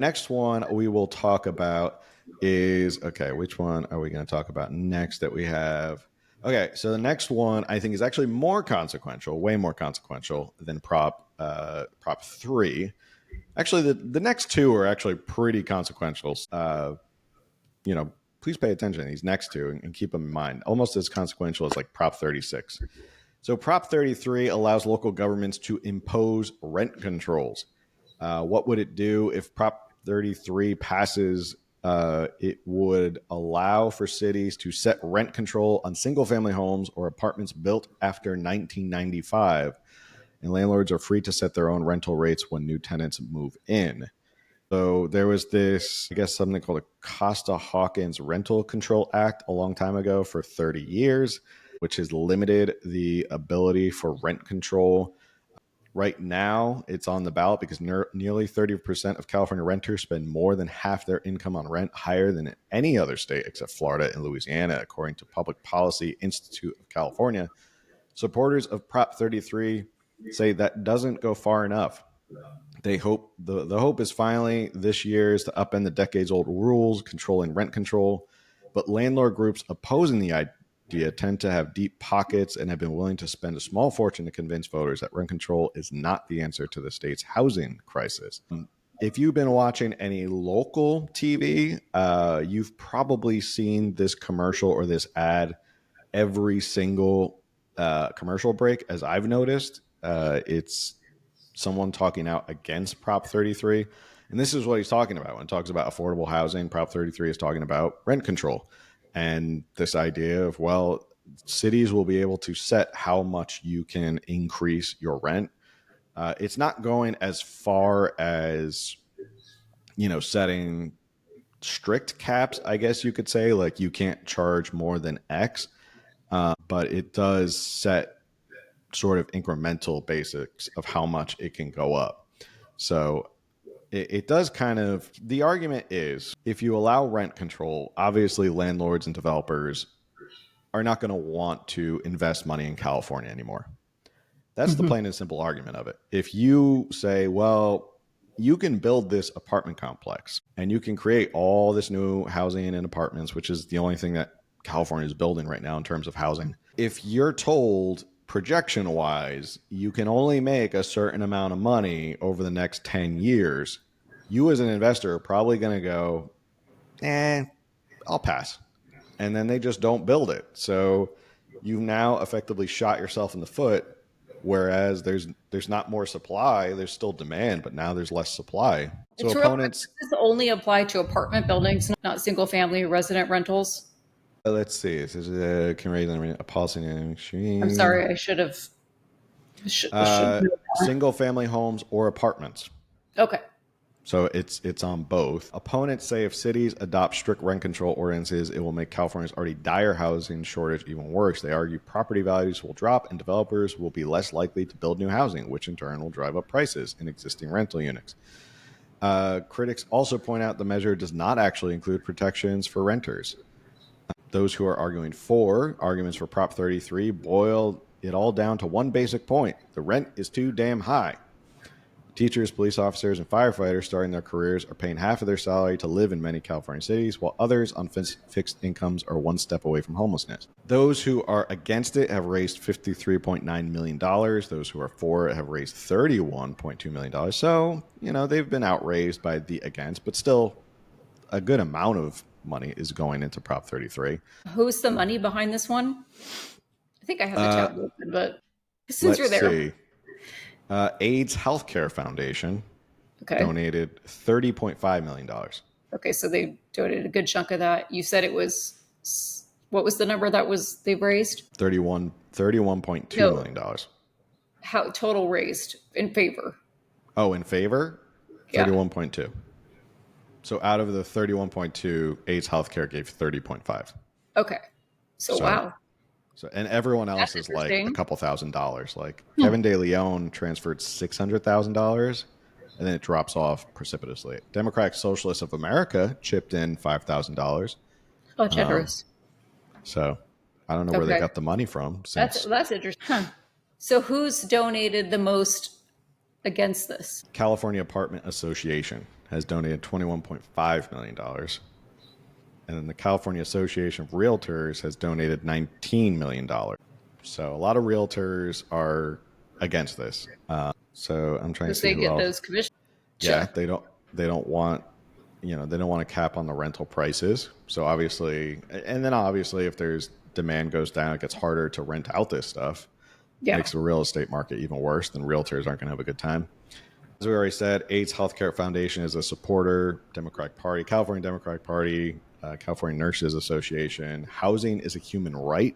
Next one we will talk about is, okay, which one are we going to talk about next that we have? Okay, so the next one I think is actually more consequential, way more consequential than Prop 3. Actually, the next two are actually pretty consequential. You know, please pay attention to these next two and keep them in mind. Almost as consequential as like Prop 36. So Prop 33 allows local governments to impose rent controls. What would it do if Prop 33 passes? It would allow for cities to set rent control on single family homes or apartments built after 1995. And landlords are free to set their own rental rates when new tenants move in. So there was this, I guess, something called a Costa-Hawkins Rental Control Act a long time ago for 30 years, which has limited the ability for rent control. Right now, it's on the ballot because nearly 30% of California renters spend more than half their income on rent, higher than any other state except Florida and Louisiana, according to Public Policy Institute of California. Supporters of Prop 33 say that doesn't go far enough. They hope the hope is finally this year is to upend the decades-old rules controlling rent control, but landlord groups opposing the idea tend to have deep pockets and have been willing to spend a small fortune to convince voters that rent control is not the answer to the state's housing crisis. If you've been watching any local TV, you've probably seen this commercial or this ad every single commercial break, as I've noticed. It's someone talking out against Prop 33. And this is what he's talking about. When he talks about affordable housing, Prop 33 is talking about rent control. And this idea of, well, cities will be able to set how much you can increase your rent. It's not going as far as, setting strict caps, I guess you could say, like you can't charge more than X. But it does set sort of incremental basics of how much it can go up. So it does kind of, the argument is if you allow rent control, obviously landlords and developers are not going to want to invest money in California anymore. That's the plain and simple argument of it. If you say, well, you can build this apartment complex and you can create all this new housing and apartments, which is the only thing that California is building right now in terms of housing. If you're told projection wise, you can only make a certain amount of money over the next 10 years, you as an investor are probably going to go, I'll pass. And then they just don't build it. So you've now effectively shot yourself in the foot. Whereas there's not more supply, there's still demand, but now there's less supply. So opponents, does this only apply to apartment buildings, not single family resident rentals? Let's see. This is can raise a policy in extreme. I'm sorry, I should have. Single family homes or apartments. Okay. So it's on both. Opponents say if cities adopt strict rent control ordinances, it will make California's already dire housing shortage even worse. They argue property values will drop and developers will be less likely to build new housing, which in turn will drive up prices in existing rental units. Critics also point out the measure does not actually include protections for renters. Those who are arguing for arguments for Prop 33 boil it all down to one basic point. The rent is too damn high. Teachers, police officers, and firefighters starting their careers are paying half of their salary to live in many California cities, while others on fixed incomes are one step away from homelessness. Those who are against it have raised $53.9 million. Those who are for it have raised $31.2 million. So, they've been outraised by the against, but still a good amount of money is going into Prop 33. Who's the money behind this one? I think I have the tab open, but since you're there. Let's see. AIDS Healthcare Foundation donated $30.5 million. Okay, so they donated a good chunk of that. You said it was, what was the number that they've raised? $31.2 million. How total raised in favor? Oh, in favor? Yeah. 31.2. So out of the 31.2, AIDS Healthcare gave 30.5. Okay. So wow. So, and everyone else is like a couple $1,000s. Like Kevin De Leon transferred $600,000, and then it drops off precipitously. Democratic Socialists of America chipped in $5,000. Oh, generous. So I don't know where they got the money from. That's interesting. Huh. So who's donated the most against this? California Apartment Association has donated $21.5 million dollars. And then the California Association of Realtors has donated $19 million dollars. So a lot of realtors are against this. So I'm trying to because see they who get else. those commission Yeah, check. they don't want they don't want a cap on the rental prices. So obviously, and then obviously, if there's demand goes down, it gets harder to rent out this stuff. Yeah. Makes the real estate market even worse. Then realtors aren't going to have a good time. As we already said, AIDS Healthcare Foundation is a supporter. Democratic Party, California Democratic Party, California Nurses Association. Housing is a human right.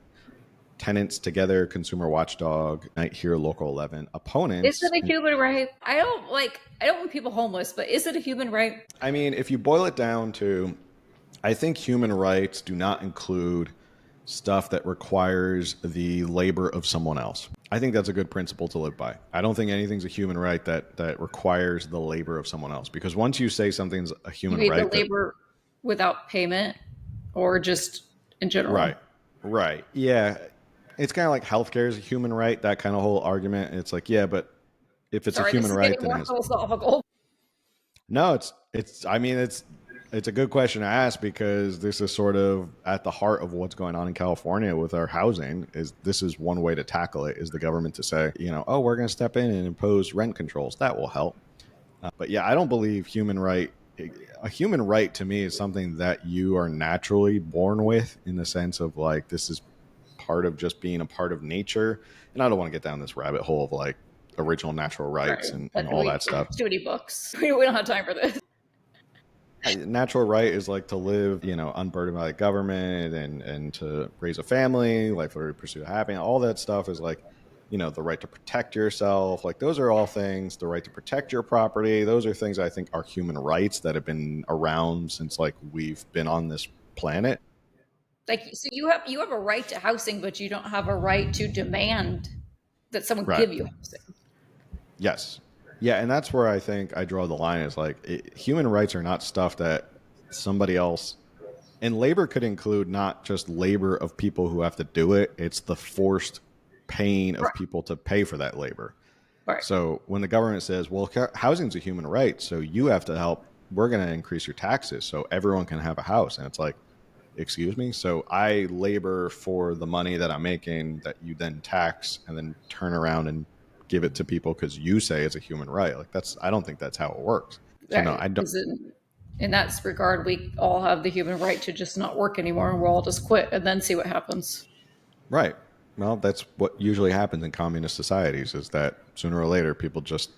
Tenants Together, Consumer Watchdog, Night Here, Local 11. Is it Opponents, a human right? I don't want people homeless, but is it a human right? I mean, if you boil it down to, I think human rights do not include stuff that requires the labor of someone else. I think that's a good principle to live by. I don't think anything's a human right that requires the labor of someone else, because once you say something's a You human mean the right that labor without payment or just in general? right, right, yeah, it's kind of like healthcare is a human right, that kind of whole argument. It's like, yeah, but if it's a Sorry, this human is right, getting then it more has. philosophical. No, it's I mean it's a good question to ask, because this is sort of at the heart of what's going on in California with our housing. Is this is one way to tackle it, is the government to say, oh, we're going to step in and impose rent controls. That will help. But yeah, I don't believe a human right to me is something that you are naturally born with, in the sense of like, this is part of just being a part of nature. And I don't want to get down this rabbit hole of like original natural rights Right. and But all that stuff. too many books. We don't have time for this. Natural right is like to live, unburdened by the government, and to raise a family, life liberty, pursuit of happiness. All that stuff is like, the right to protect yourself. Like, those are all things. The right to protect your property. Those are things I think are human rights that have been around since like we've been on this planet. Like, so you have a right to housing, but you don't have a right to demand that someone Right. give you housing. Yes. Yeah, and that's where I think I draw the line. Is like, human rights are not stuff that somebody else. And labor could include not just labor of people who have to do it, it's the forced paying of Right. people to pay for that labor. Right. So when the government says, well, housing's a human right, so you have to help, we're going to increase your taxes so everyone can have a house. And it's like, excuse me? So I labor for the money that I'm making that you then tax and then turn around and give it to people because you say it's a human right. Like, I don't think that's how it works. So no, Right. I don't. Because in that regard, we all have the human right to just not work anymore, and we'll all just quit and then see what happens. Right. Well, that's what usually happens in communist societies, is that sooner or later people just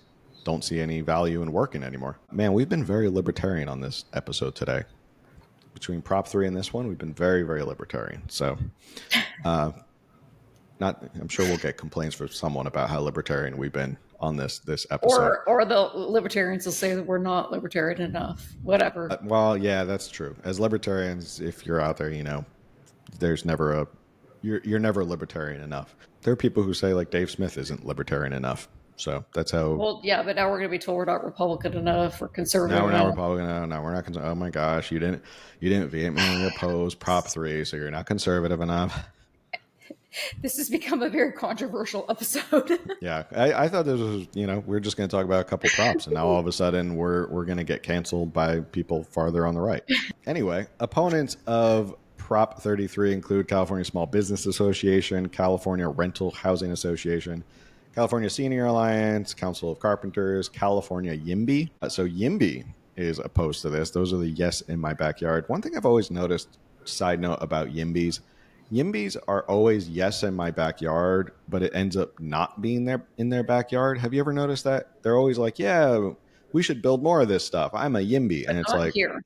don't see any value in working anymore. Man, we've been very libertarian on this episode today. Between Prop 3 and this one, we've been very, very libertarian. So, not I'm sure we'll get complaints from someone about how libertarian we've been on this episode. Or the libertarians will say that we're not libertarian enough. Whatever. Well, yeah, that's true. As libertarians, if you're out there, there's never you're never libertarian enough. There are people who say like Dave Smith isn't libertarian enough. So that's how. Well, yeah, but now we're going to be told we're not Republican enough or Now conservative we're not enough. Republican. No, we're not. Oh my gosh, you didn't vehemently oppose Prop 3, so you're not conservative enough. This has become a very controversial episode. Yeah, I thought this was, we're just going to talk about a couple props, and now all of a sudden we're going to get canceled by people farther on the right. Anyway, opponents of Prop 33 include California Small Business Association, California Rental Housing Association, California Senior Alliance, Council of Carpenters, California YIMBY. So YIMBY is opposed to this. Those are the yes in my backyard. One thing I've always noticed, side note about YIMBYs, YIMBYs are always yes in my backyard, but it ends up not being there in their backyard. Have you ever noticed that? They're always like, yeah, we should build more of this stuff. I'm a YIMBY. But And it's not like, here.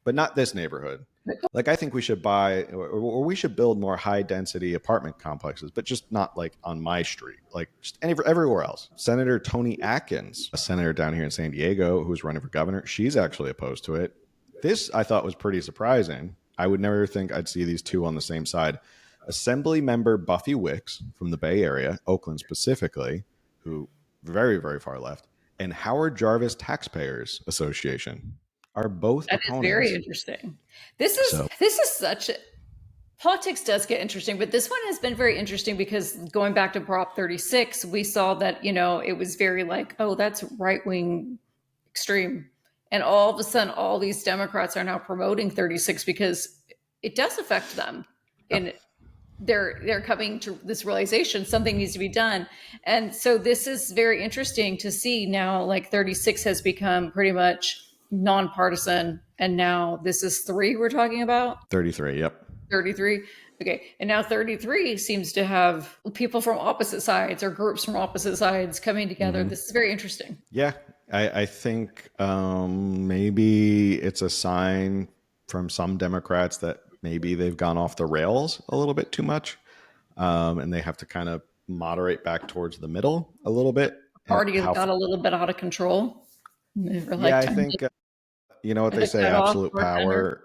but not this neighborhood. Like, I think we should buy, or we should build more high density apartment complexes, but just not like on my street, like just everywhere else. Senator Tony Atkins, a senator down here in San Diego who's running for governor, she's actually opposed to it. This I thought was pretty surprising. I would never think I'd see these two on the same side. Assembly member Buffy Wicks from the Bay Area, Oakland specifically, who very, very far left, and Howard Jarvis Taxpayers Association are both That is very opponents. interesting. This is So, this is such politics does get interesting, but this one has been very interesting because going back to Prop 36, we saw that, it was very like, oh, that's right wing extreme. And all of a sudden, all these Democrats are now promoting 36 because it does affect them. Yeah. And they're coming to this realization something needs to be done. And so this is very interesting to see now, like 36 has become pretty much nonpartisan. And now this is three we're talking about. 33. Yep. 33. Okay. And now 33 seems to have people from opposite sides or groups from opposite sides coming together. Mm-hmm. This is very interesting. Yeah, I think maybe it's a sign from some Democrats that maybe they've gone off the rails a little bit too much, and they have to kind of moderate back towards the middle a little bit. Party has How? got a little bit out of control. We're Yeah, like I time think you know what to they say: cut off absolute bartender.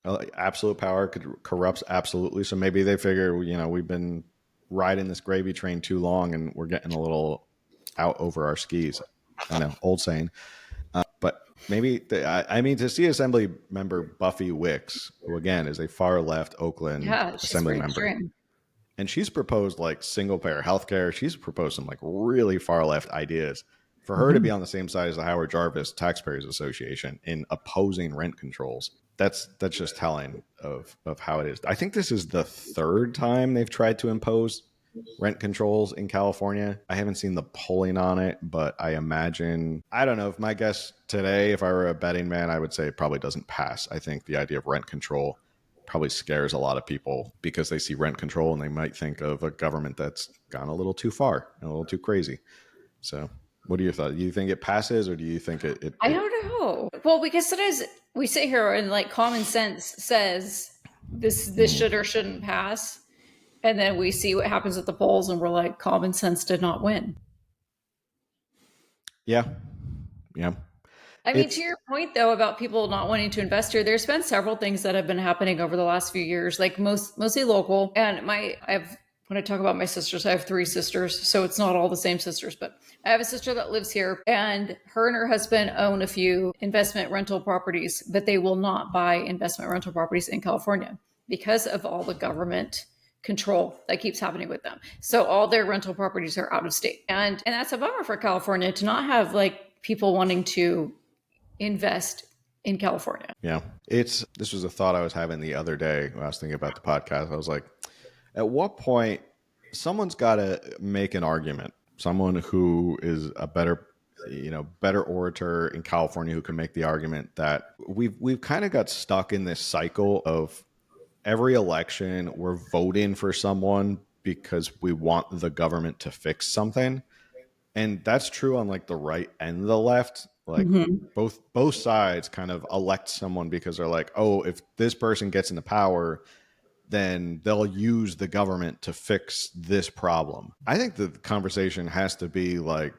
power, absolute power corrupts absolutely. So maybe they figure, we've been riding this gravy train too long, and we're getting a little out over our skis. I know, old saying. But maybe, I mean, to see Assembly member Buffy Wicks, who again is a far left Oakland Yeah, she's Assembly pretty member, extreme. and she's proposed like single payer healthcare. She's proposed some like really far left ideas. For her to be Mhm. on the same side as the Howard Jarvis Taxpayers Association in opposing rent controls, that's just telling of how it is. I think this is the third time they've tried to impose rent controls in California. I haven't seen the polling on it, but I imagine, I don't know, if my guess today, if I were a betting man, I would say it probably doesn't pass. I think the idea of rent control probably scares a lot of people because they see rent control and they might think of a government that's gone a little too far and a little too crazy. So, what do you thought? Do you think it passes, or do you think I don't know. Well, because sometimes we sit here and like common sense says this Mhm. should or shouldn't pass, and then we see what happens at the polls, and we're like, common sense did not win. Yeah, yeah. I mean, to It's your point though about people not wanting to invest here, there's been several things that have been happening over the last few years, like mostly local. And when I talk about my sisters, I have three sisters, so it's not all the same sisters, but I have a sister that lives here, and her husband own a few investment rental properties, but they will not buy investment rental properties in California because of all the government control that keeps happening with them. So all their rental properties are out of state. And that's a bummer for California to not have like people wanting to invest in California. yeah. It's This was a thought I was having the other day when I was thinking about the podcast. I was like, at what point someone's got to make an argument, someone who is a better orator in California who can make the argument that we've kind of got stuck in this cycle of every election we're voting for someone because we want the government to fix something. And that's true on like the right and the left. Like Mm-hmm. both sides kind of elect someone because they're like, oh, if this person gets into power, then they'll use the government to fix this problem. I think the conversation has to be like,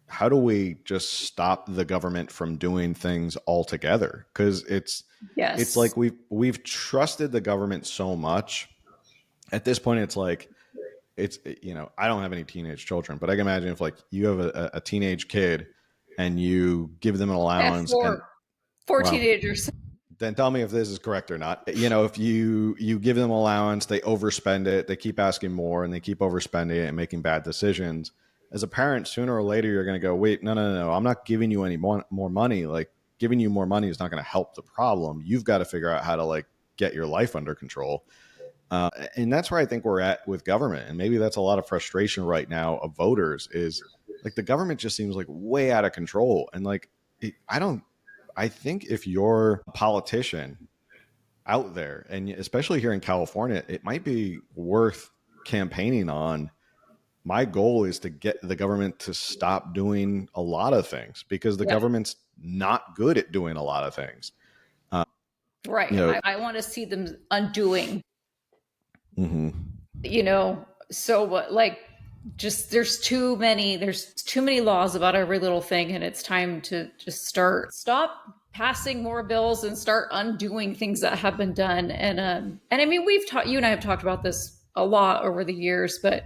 how do we just stop the government from doing things altogether? Because it's Yes. like we've trusted the government so much. At this point, it's like, I don't have any teenage children, but I can imagine if like you have a teenage kid and you give them an I have allowance, and four well, teenagers. then tell me if this is correct or not. If you give them allowance, they overspend it, they keep asking more, and they keep overspending it and making bad decisions. As a parent, sooner or later, you're going to go, wait, no, no, no, no, I'm not giving you any more money. Like, giving you more money is not going to help the problem. You've got to figure out how to like get your life under control. And that's where I think we're at with government. And maybe that's a lot of frustration right now of voters is like the government just seems like way out of control. And like, I think if you're a politician out there, and especially here in California, it might be worth campaigning on. My goal is to get the government to stop doing a lot of things because the Yeah. government's not good at doing a lot of things. Uh, Right. you And know, I want to see them undoing, mhm. so what, like, just there's too many laws about every little thing, and it's time to just stop passing more bills and start undoing things that have been done. And I mean, you and I have talked about this a lot over the years, but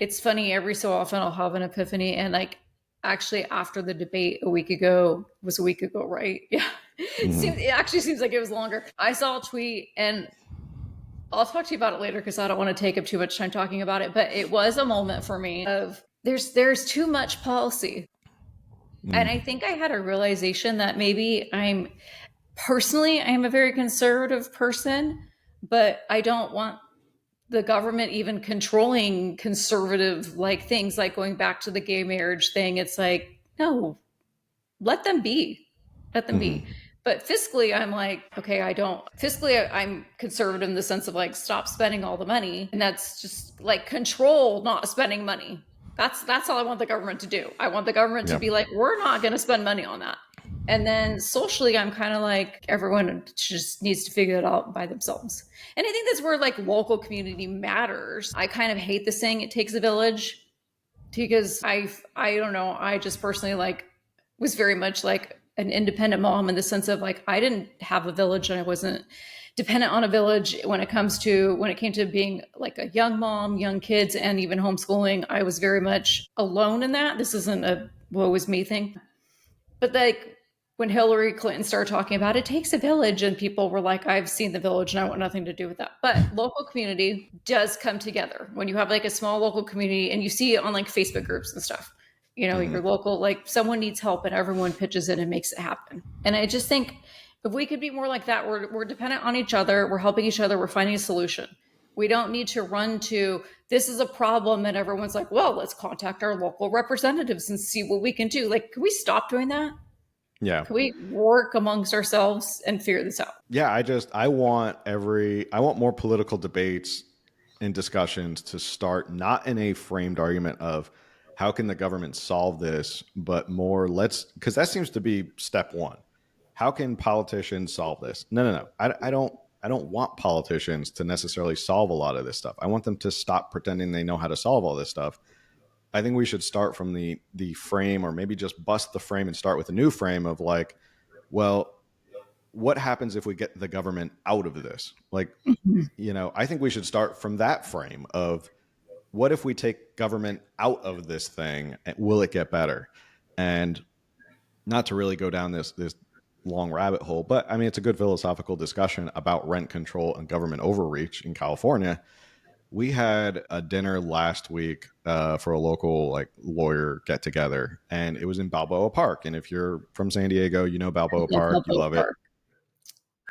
it's funny, every so often I'll have an epiphany. And like, actually, after the debate a week ago, right? Yeah. It Mhm. actually seems like it was longer. I saw a tweet, and I'll talk to you about it later because I don't want to take up too much time talking about it. But it was a moment for me of there's too much policy. And I Mm, think I had a realization that maybe I'm a very conservative person, but I don't want the government even controlling conservative like things, like going back to the gay marriage thing. It's like, no, let them be. Let them be. hmm. But fiscally, I'm like, okay, I don't. Fiscally, I'm conservative in the sense of like, stop spending all the money, and that's just like control not spending money. That's all I want the government to do. I want the government to Yeah. be like, we're not going to spend money on that. And then socially, I'm kind of like, everyone just needs to figure it out by themselves. And I think that's where like local community matters. I kind of hate the saying it takes a village, because I don't know, I just personally like was very much like an independent mom in the sense of like I didn't have a village and I wasn't dependent on a village when it came to being like a young mom, young kids, and even homeschooling. I was very much alone in that. This isn't a woe is me thing. But like when Hillary Clinton started talking about it takes a village, and people were like, I've seen the village and I want nothing to do with that. But local community does come together when you have like a small local community, and you see it on like Facebook groups and stuff. You know, Hmm. your local, like someone needs help and everyone pitches in and makes it happen. And I just think if we could be more like that, we're dependent on each other, we're helping each other, we're finding a solution. We don't need to run to this is a problem and everyone's like, well, let's contact our local representatives and see what we can do. Like, can we stop doing that? Yeah. Can we work amongst ourselves and figure this out? Yeah. I want more political debates and discussions to start not in a framed argument of how can the government solve this, but more because that seems to be step one. How can politicians solve this? No, no, no. I don't want politicians to necessarily solve a lot of this stuff. I want them to stop pretending they know how to solve all this stuff. I think we should start from the frame, or maybe just bust the frame and start with a new frame of like, well, what happens if we get the government out of this? Like, I think we should start from that frame of what if we take government out of this thing? Will it get better? And not to really go down this long rabbit hole, but I mean, it's a good philosophical discussion about rent control and government overreach in California. We had a dinner last week for a local like lawyer get together, and it was in Balboa Park. And if you're from San Diego, you know I Balboa love Park, you Balboa love it. Park.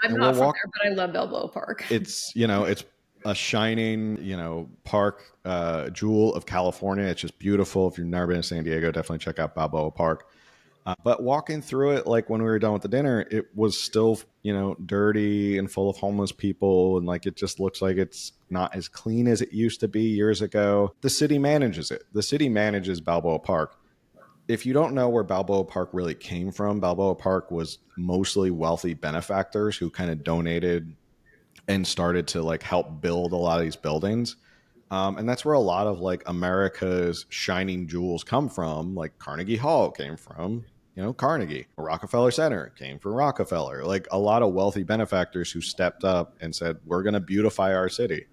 I'm And we'll not from walk. there, but I love Balboa Park. It's a shining park jewel of California. It's just beautiful. If you've never been to San Diego, definitely check out Balboa Park. But walking through it, like when we were done with the dinner, it was still, dirty and full of homeless people. And like it just looks like it's not as clean as it used to be years ago. The city manages it. The city manages Balboa Park. If you don't know where Balboa Park really came from, Balboa Park was mostly wealthy benefactors who kind of donated and started to like help build a lot of these buildings. And that's where a lot of like America's shining jewels come from. Like Carnegie Hall came from, Carnegie. Rockefeller Center came from Rockefeller. Like a lot of wealthy benefactors who stepped up and said, we're going to beautify our city.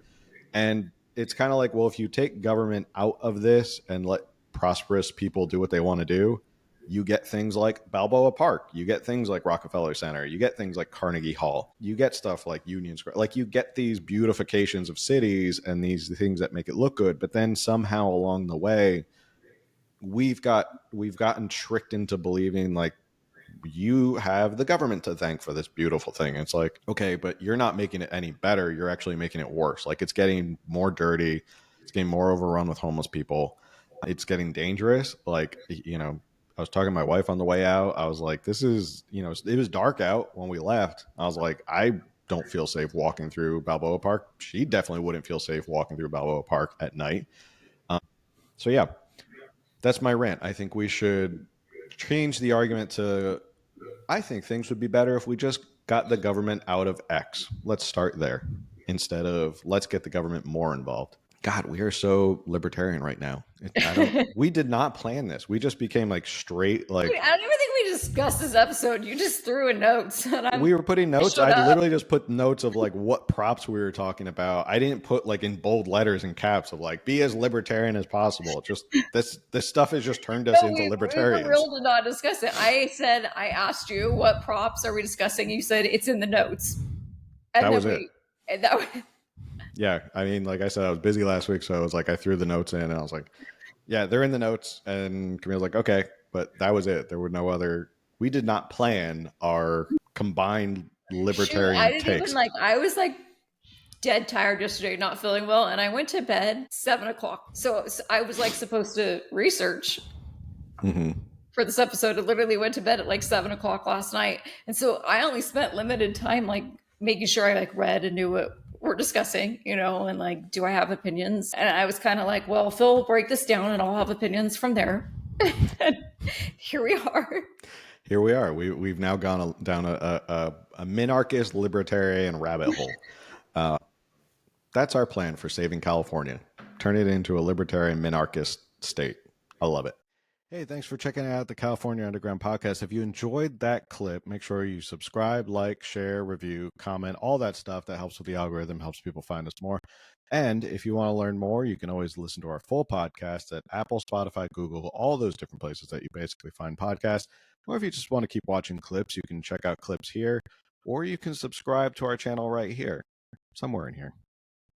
And it's kind of like, well, if you take government out of this and let prosperous people do what they want to do, you get things like Balboa Park. You get things like Rockefeller Center. You get things like Carnegie Hall. You get stuff like Union Square. Like you get these beautifications of cities and these things that make it look good. But then somehow along the way, we've gotten tricked into believing like you have the government to thank for this beautiful thing. It's like, okay, but you're not making it any better. You're actually making it worse. Like it's getting more dirty. It's getting more overrun with homeless people. It's getting dangerous. Like, I was talking to my wife on the way out. I was like, this is, it was dark out when we left. I was like, I don't feel safe walking through Balboa Park. She definitely wouldn't feel safe walking through Balboa Park at night. So, yeah, that's my rant. I think we should change the argument to I think things would be better if we just got the government out of X. Let's start there instead of let's get the government more involved. God, we are so libertarian right now. I don't. We did not plan this. We just became like straight. Like I don't even think we discussed this episode. You just threw in notes, and we were putting I notes. showed I up. literally just put notes of like what props we were talking about. I didn't put like in bold letters and caps of like be as libertarian as possible. Just this stuff has just turned us No, into we were libertarians. real to not discuss it. I asked you what props are we discussing. You said it's in the notes, and That was then it. and that Yeah, I mean, like I said, I was busy last week, so I was like, I threw the notes in, and I was like, yeah, they're in the notes. And Camille's like, okay. but that was it. There were no other. We did not plan our combined Shoot, I libertarian didn't even takes. like. I was like dead tired yesterday, not feeling well, and I went to bed 7 o'clock. So I was like supposed to research Mm-hmm. for this episode. I literally went to bed at like 7 o'clock last night, and so I only spent limited time like making sure I like read and knew what we're discussing, and like, do I have opinions? And I was kind of like, well, Phil will break this down, and I'll have opinions from there. And here we are. Here we are. We've now gone down a minarchist libertarian rabbit hole. That's our plan for saving California. Turn it into a libertarian minarchist state. I love it. Hey, thanks for checking out the California Underground podcast. If you enjoyed that clip, make sure you subscribe, like, share, review, comment, all that stuff that helps with the algorithm, helps people find us more. And if you want to learn more, you can always listen to our full podcast at Apple, Spotify, Google, all those different places that you basically find podcasts. Or if you just want to keep watching clips, you can check out clips here, or you can subscribe to our channel right here, somewhere in here.